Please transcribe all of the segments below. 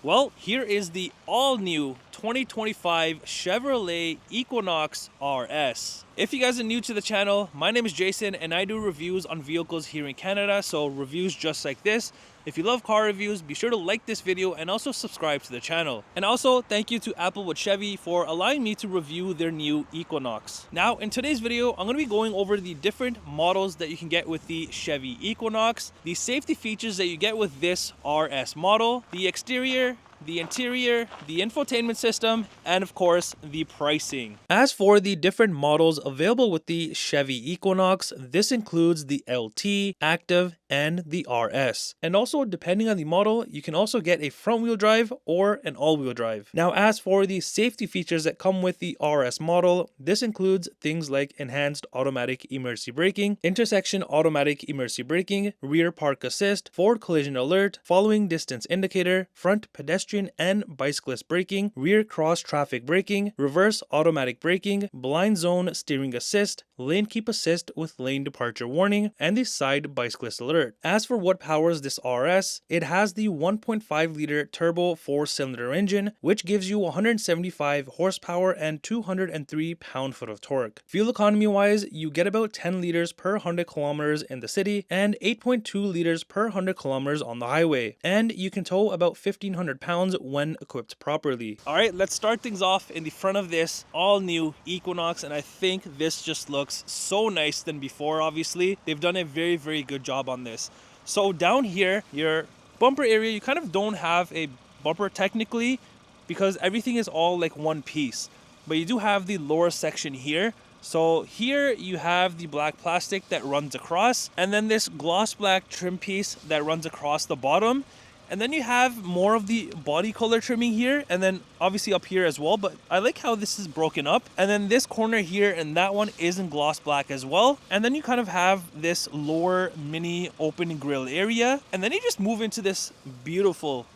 Well, here is the all-new 2025 Chevrolet Equinox RS. If you guys are new to the channel, my name is Jason and I do reviews on vehicles here in Canada, so reviews just like this. If you love car reviews, be sure to like this video and also subscribe to the channel. And also, thank you to Applewood Chevy for allowing me to review their new Equinox. Now, in today's video, I'm going to be going over the different models that you can get with the Chevy Equinox, the safety features that you get with this RS model, the exterior, the interior, the infotainment system, and of course, the pricing. As for the different models available with the Chevy Equinox, this includes the LT, Activ, and the RS. And also, depending on the model, you can also get a front-wheel drive or an all-wheel drive. Now, as for the safety features that come with the RS model, this includes things like enhanced automatic emergency braking, intersection automatic emergency braking, rear park assist, forward collision alert, following distance indicator, front pedestrian and bicyclist braking, rear cross traffic braking, reverse automatic braking, blind zone steering assist, lane keep assist with lane departure warning, and the side bicyclist alert. As for what powers this RS, it has the 1.5 liter turbo 4-cylinder engine, which gives you 175 horsepower and 203 pound-foot of torque. Fuel economy wise, you get about 10 liters per 100 kilometers in the city and 8.2 liters per 100 kilometers on the highway. And you can tow about 1,500 pounds when equipped properly. All right, let's start things off in the front of this all new Equinox, and I think this just looks so nice than before. Obviously, they've done a very good job on this. So down here, your bumper area, you kind of don't have a bumper technically because everything is all like one piece, but you do have the lower section here. So here you have the black plastic that runs across, and then this gloss black trim piece that runs across the bottom. And then you have more of the body color trimming here, and then obviously up here as well, but I like how this is broken up. And then this corner here and that one is in gloss black as well. And then you kind of have this lower mini open grille area. And then you just move into this beautiful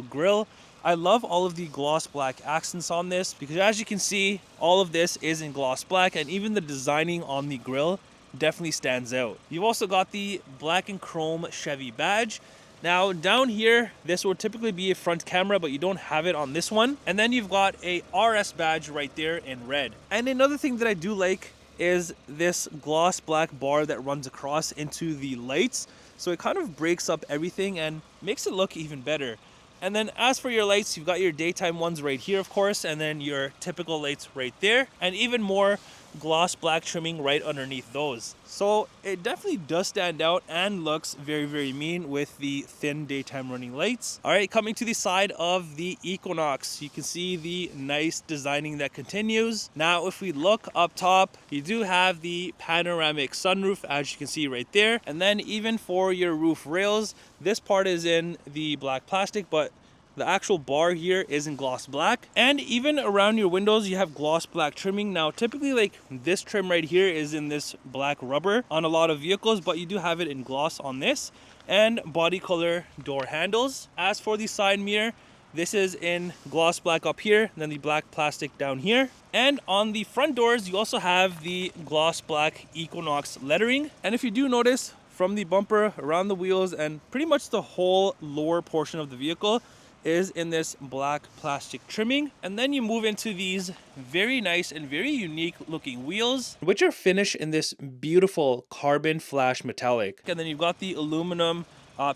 grille. I love all of the gloss black accents on this because as you can see, all of this is in gloss black, and even the designing on the grille definitely stands out. You've also got the black and chrome Chevy badge. Now down here, this would typically be a front camera, but you don't have it on this one. And then you've got a RS badge right there in red. And another thing that I do like is this gloss black bar that runs across into the lights. So it kind of breaks up everything and makes it look even better. And then as for your lights, you've got your daytime ones right here, of course, and then your typical lights right there, and even more gloss black trimming right underneath those. So it definitely does stand out and looks very mean with the thin daytime running lights. All right, coming to the side of the Equinox, you can see the nice designing that continues. Now, if we look up top, you do have the panoramic sunroof, as you can see right there. And then even for your roof rails, this part is in the black plastic, but the actual bar here is in gloss black. And even around your windows, you have gloss black trimming. Now, typically like this trim right here is in this black rubber on a lot of vehicles, but you do have it in gloss on this. And body color door handles. As for the side mirror, this is in gloss black up here, then the black plastic down here. And on the front doors, you also have the gloss black Equinox lettering. And if you do notice, from the bumper around the wheels and pretty much the whole lower portion of the vehicle is in this black plastic trimming. And then you move into these very nice and very unique looking wheels, which are finished in this beautiful carbon flash metallic. And then you've got the aluminum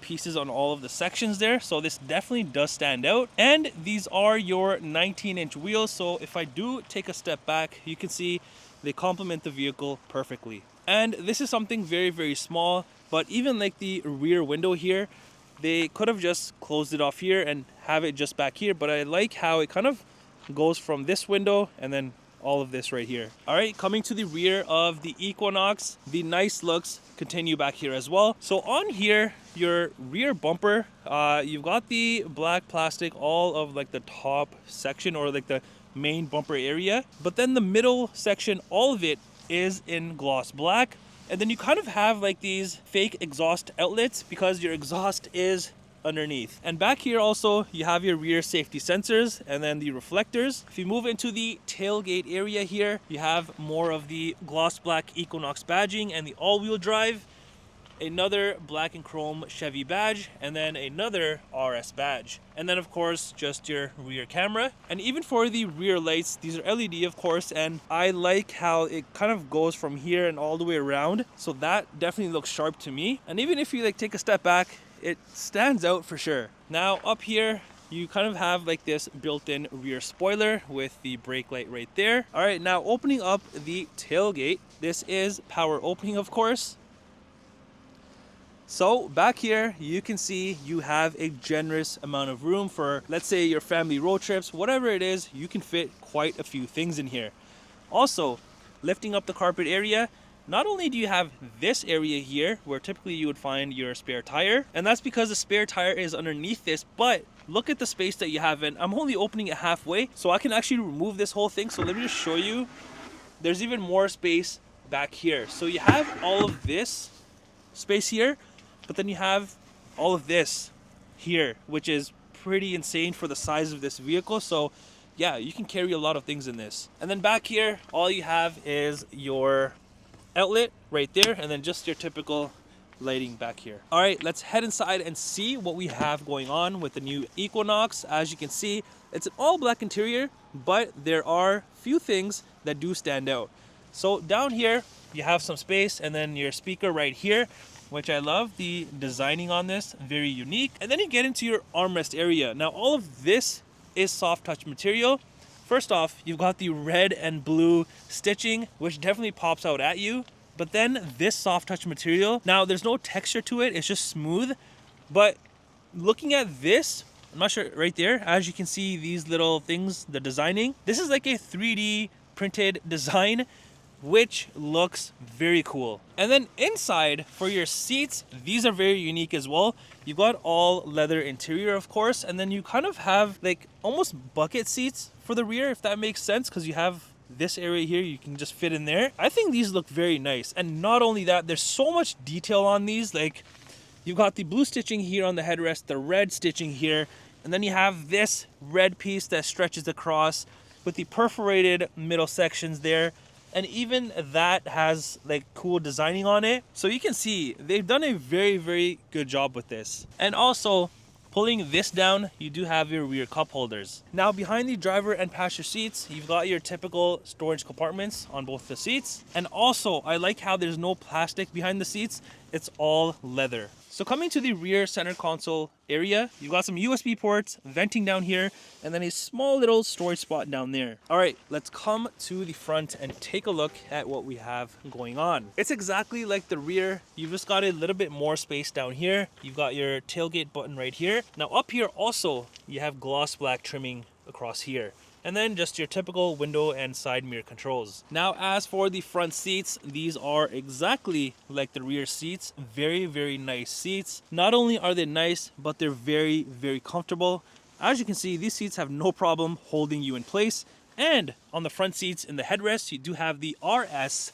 pieces on all of the sections there, so this definitely does stand out. And these are your 19-inch wheels, so if I do take a step back, you can see they complement the vehicle perfectly. And this is something very small, but even like the rear window here, they could have just closed it off here and have it just back here, but I like how it kind of goes from this window and then all of this right here. All right, coming to the rear of the Equinox, the nice looks continue back here as well. So on here, your rear bumper, you've got the black plastic, all of like the top section or like the main bumper area, but then the middle section, all of it is in gloss black. And then you kind of have like these fake exhaust outlets because your exhaust is underneath. And back here also, you have your rear safety sensors and then the reflectors. If you move into the tailgate area here, you have more of the gloss black Equinox badging and the all-wheel drive. another black and chrome Chevy badge, and then another RS badge. And then of course, just your rear camera. And even for the rear lights, these are LED of course, and I like how it kind of goes from here and all the way around. So that definitely looks sharp to me. And even if you like take a step back, it stands out for sure. Now up here, you kind of have like this built-in rear spoiler with the brake light right there. All right, now opening up the tailgate. This is power opening, of course. So back here, you can see you have a generous amount of room for, let's say, your family road trips, whatever it is, you can fit quite a few things in here. Also, lifting up the carpet area, not only do you have this area here where typically you would find your spare tire, and that's because the spare tire is underneath this, but look at the space that you have, and I'm only opening it halfway, so I can actually remove this whole thing. So let me just show you. There's even more space back here. So you have all of this space here, but then you have all of this here, which is pretty insane for the size of this vehicle. So yeah, you can carry a lot of things in this. And then back here, all you have is your outlet right there, and then just your typical lighting back here. All right, let's head inside and see what we have going on with the new Equinox. As you can see, it's an all black interior, but there are few things that do stand out. So down here, you have some space, and then your speaker right here, which I love the designing on this, very unique. And then you get into your armrest area. Now all of this is soft touch material. First off, you've got the red and blue stitching, which definitely pops out at you. But then this soft touch material, now there's no texture to it, it's just smooth. But looking at this, I'm not sure, right there, as you can see these little things, the designing, this is like a 3D printed design, which looks very cool. And then inside for your seats, these are very unique as well. You've got all leather interior, of course, and then you kind of have like almost bucket seats for the rear, if that makes sense, because you have this area here, you can just fit in there. I think these look very nice. And not only that, there's so much detail on these. Like you've got the blue stitching here on the headrest, the red stitching here, and then you have this red piece that stretches across with the perforated middle sections there. And even that has like cool designing on it. So you can see they've done a very, very good job with this. And also pulling this down, you do have your rear cup holders. Now behind the driver and passenger seats, you've got your typical storage compartments on both the seats. And also I like how there's no plastic behind the seats. It's all leather. So coming to the rear center console area, you've got some USB ports, venting down here, and then a small little storage spot down there. All right, let's come to the front and take a look at what we have going on. It's exactly like the rear. You've just got a little bit more space down here. You've got your tailgate button right here. Now up here also, you have gloss black trimming across here. And then just your typical window and side mirror controls. Now as for the front seats, these are exactly like the rear seats. Very, very nice seats. Not only are they nice, but they're very, very comfortable. As you can see, these seats have no problem holding you in place. And on the front seats in the headrest, you do have the RS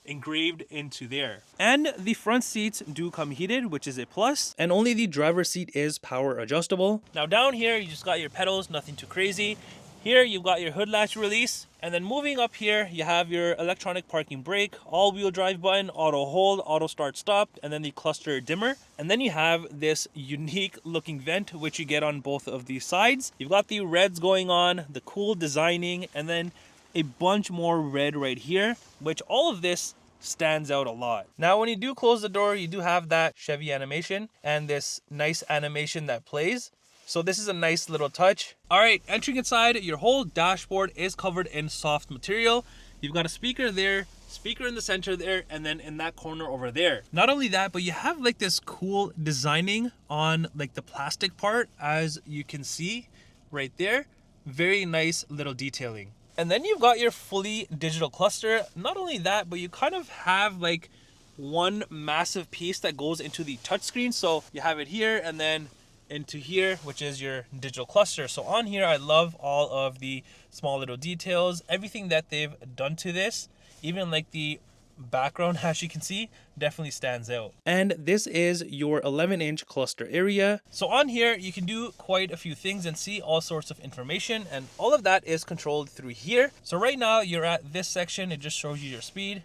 engraved into there. And the front seats do come heated, which is a plus. And only the driver's seat is power adjustable. Now down here, you just got your pedals, nothing too crazy. Here you've got your hood latch release, and then moving up here you have your electronic parking brake, all-wheel drive button, auto hold, auto start stop, and then the cluster dimmer. And then you have this unique looking vent which you get on both of these sides. You've got the reds going on, the cool designing, and then a bunch more red right here, which all of this stands out a lot. Now when you do close the door, you do have that Chevy animation and this nice animation that plays. So this is a nice little touch. All right, entering inside, your whole dashboard is covered in soft material. You've got a speaker there, speaker in the center there, and then in that corner over there. Not only that, but you have like this cool designing on like the plastic part, as you can see right there. Very nice little detailing. And then you've got your fully digital cluster. Not only that, but you kind of have like one massive piece that goes into the touchscreen. So you have it here and then into here, which is your digital cluster. So on here, I love all of the small little details, everything that they've done to this, even like the background, as you can see, definitely stands out. And this is your 11-inch cluster area. So on here, you can do quite a few things and see all sorts of information, and all of that is controlled through here. So right now you're at this section, it just shows you your speed.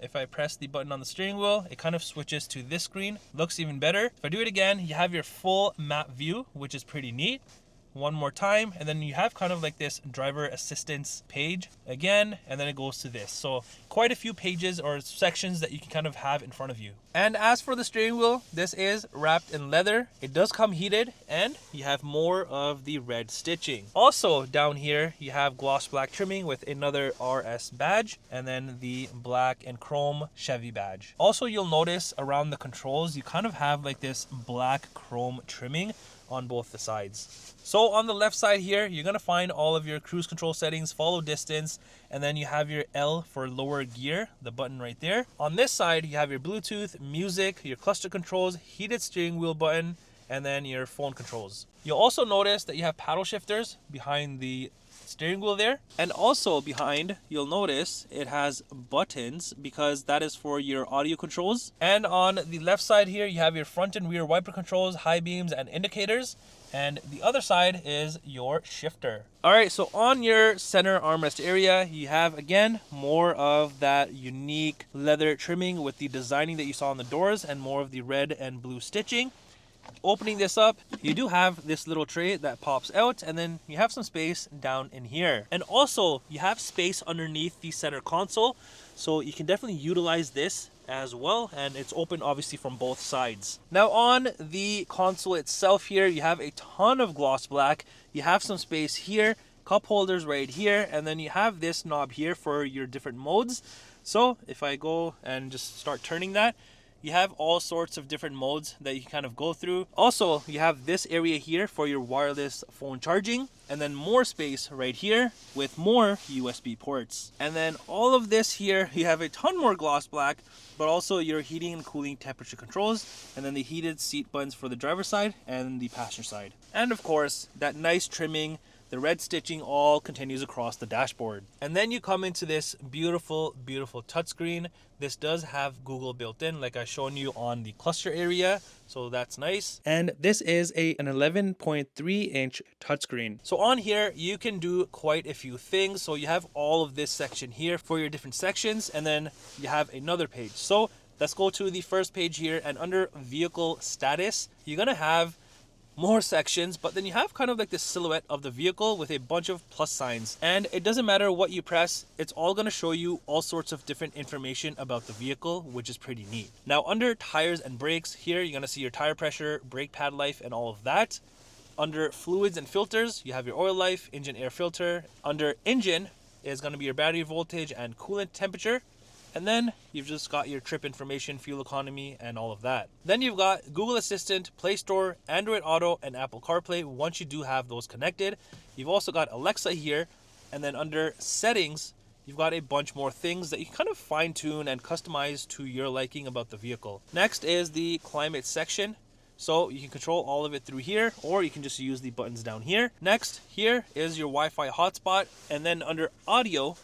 if I press the button on the steering wheel, it kind of switches to this screen. Looks even better. If I do it again, you have your full map view, which is pretty neat. One more time, and then you have kind of like this driver assistance page again, and then it goes to this. So quite a few pages or sections that you can kind of have in front of you. And as for the steering wheel, this is wrapped in leather. It does come heated, and you have more of the red stitching. Also down here, you have gloss black trimming with another RS badge, and then the black and chrome Chevy badge. Also, you'll notice around the controls, you kind of have like this black chrome trimming on both the sides. So on the left side here, you're gonna find all of your cruise control settings, follow distance, and then you have your L for lower gear, the button right there. On this side, you have your Bluetooth, music, your cluster controls, heated steering wheel button, and then your phone controls. You'll also notice that you have paddle shifters behind the steering wheel there, and also behind you'll notice it has buttons because that is for your audio controls. And on the left side here, you have your front and rear wiper controls, high beams, and indicators, and the other side is your shifter. All right, so on your center armrest area, you have again more of that unique leather trimming with the designing that you saw on the doors and more of the red and blue stitching. Opening this up, you do have this little tray that pops out, and then you have some space down in here. And also, you have space underneath the center console, so you can definitely utilize this as well, and it's open obviously from both sides. Now on the console itself here, you have a ton of gloss black. You have some space here, cup holders right here, and then you have this knob here for your different modes. So if I go and just start turning that, you have all sorts of different modes that you can kind of go through. Also, you have this area here for your wireless phone charging, and then more space right here with more USB ports. And then all of this here, you have a ton more gloss black, but also your heating and cooling temperature controls, and then the heated seat buttons for the driver's side and the passenger side. And of course, that nice trimming, the red stitching all continues across the dashboard. And then you come into this beautiful, beautiful touchscreen. This does have Google built in, like I've shown you on the cluster area, so that's nice. And this is an 11.3 inch touchscreen. So on here, you can do quite a few things. So you have all of this section here for your different sections, and then you have another page. So let's go to the first page here, and under vehicle status, you're gonna have more sections, but then you have kind of like this silhouette of the vehicle with a bunch of plus signs, and it doesn't matter what you press, it's all going to show you all sorts of different information about the vehicle, which is pretty neat. Now under tires and brakes here, you're going to see your tire pressure, brake pad life, and all of that. Under fluids and filters, you have your oil life, engine air filter. Under engine is going to be your battery voltage and coolant temperature. And then you've just got your trip information, fuel economy, and all of that. Then you've got Google Assistant, Play Store, Android Auto, and Apple CarPlay once you do have those connected. You've also got Alexa here. And then under settings, you've got a bunch more things that you can kind of fine tune and customize to your liking about the vehicle. Next is the climate section. So you can control all of it through here, or you can just use the buttons down here. Next, here is your Wi-Fi hotspot. And then under audio,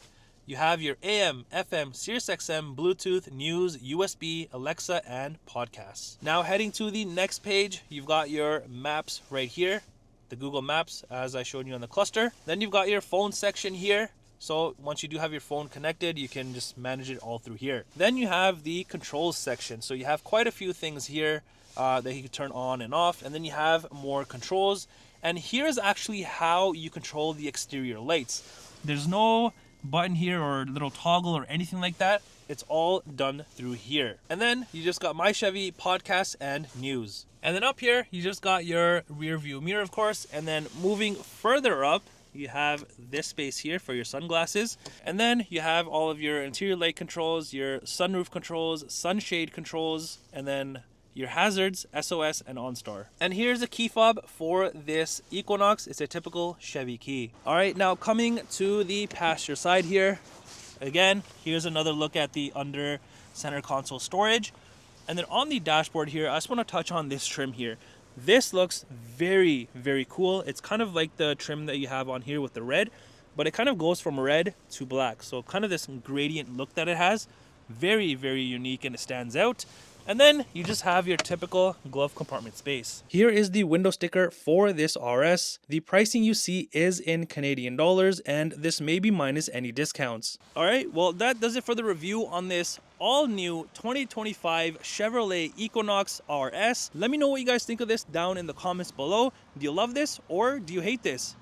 you have your AM, FM, Sirius XM, Bluetooth, news, USB, Alexa, and podcasts. Now heading to the next page, you've got your maps right here, the Google Maps as I showed you on the cluster. Then you've got your phone section here. So once you do have your phone connected, you can just manage it all through here. Then you have the controls section. So you have quite a few things here that you can turn on and off. And then you have more controls. And here's actually how you control the exterior lights. There's no button here or little toggle or anything like that. It's all done through here. And then you just got My Chevy, podcasts, and news. And then up here, you just got your rear view mirror, of course. And then moving further up, you have this space here for your sunglasses. And then you have all of your interior light controls, your sunroof controls, sunshade controls, and then your hazards, SOS, and OnStar. And here's a key fob for this Equinox. It's a typical Chevy key. All right, now coming to the passenger side here. Again, here's another look at the under center console storage. And then on the dashboard here, I just want to touch on this trim here. This looks very, very cool. It's kind of like the trim that you have on here with the red, but it kind of goes from red to black. So kind of this gradient look that it has. Very, very unique, and it stands out. And then you just have your typical glove compartment space. Here is the window sticker for this RS. The pricing you see is in Canadian dollars, and this may be minus any discounts. All right, well, that does it for the review on this all-new 2025 Chevrolet Equinox RS. Let me know what you guys think of this down in the comments below. Do you love this or do you hate this?